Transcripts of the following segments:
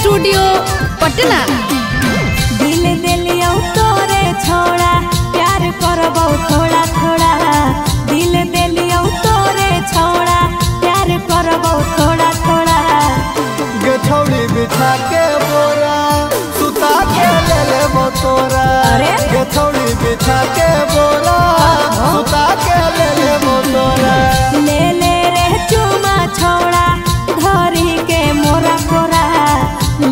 Studio Patna. दिल दिलियो तोरे छोड़ा प्यार करबो थोड़ा थोड़ा। दिल दिलियो तोरे छोड़ा प्यार करबो थोड़ा थोड़ा। गठौड़ी बिछा के बोरा सुता के ले लेबो तोरा। गठौड़ी बिछा के बोरा सुता के ले लेबो तोरा। ले ले रे चुमा छोड़ा धरी के मोरा कोरा।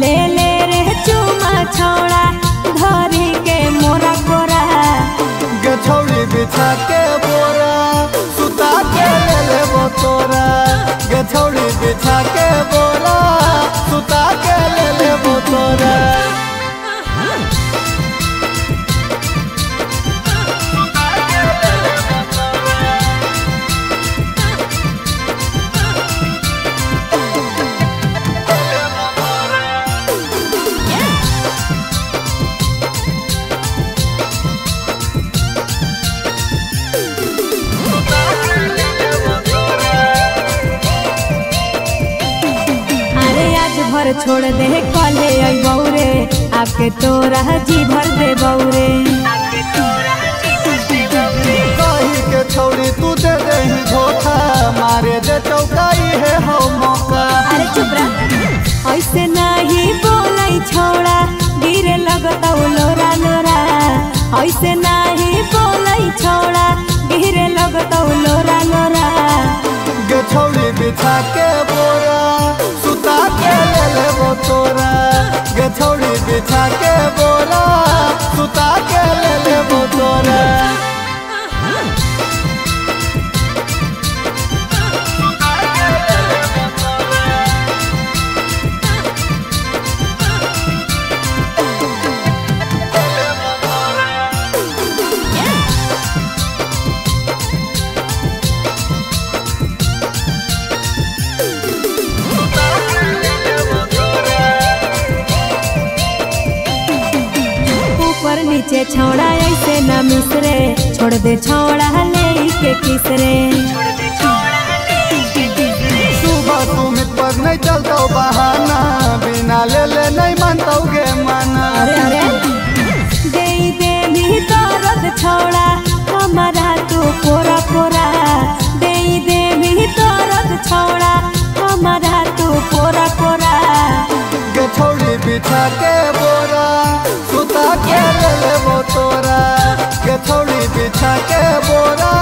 ले ले रे चुमा छोड़ा धरी के मोरा कोरा। गठौड़ी बिछा के बोरा सुता के ले लेबो तोरा। गठौड़ी बिछा के बोरा सुता के ले लेबो तोरा। भर छोड़ दे कले बौरे आपके तोरा जी भर दे बौरे। कही के छोड़ी तू दे दे धोखा मारे दे चौकाई है हो मौका। अरे चुप रह ऐसे नहीं बोलाई छोड़ा गिरे लगता लोरा लोरा। ऐसे नहीं बोलाई छोड़ा गिरे लगता लोरा लोरा। गठौड़ी बिछा के बोरा सुता के ले लेबो तोरा। गठौड़ी बिछा के बोरा सुता के ले लेबो तोरा। नीचे छोड़ा ऐसे न मिसरे छोड़ दे छोड़ा ले के किसरे। सुबह तुम पर नहीं चलता बहाना बिना ले ले नहीं मानता गे माना। अरे दे दे भी दर्द छोड़ा हमारा तू पोरा पोरा। दे दे भी दर्द छोड़ा हमारा तू पोरा पोरा। गठौड़ी बिछा के बोरा सुता के ले लेबो तोरा। गठौड़ी बिछा के बोरा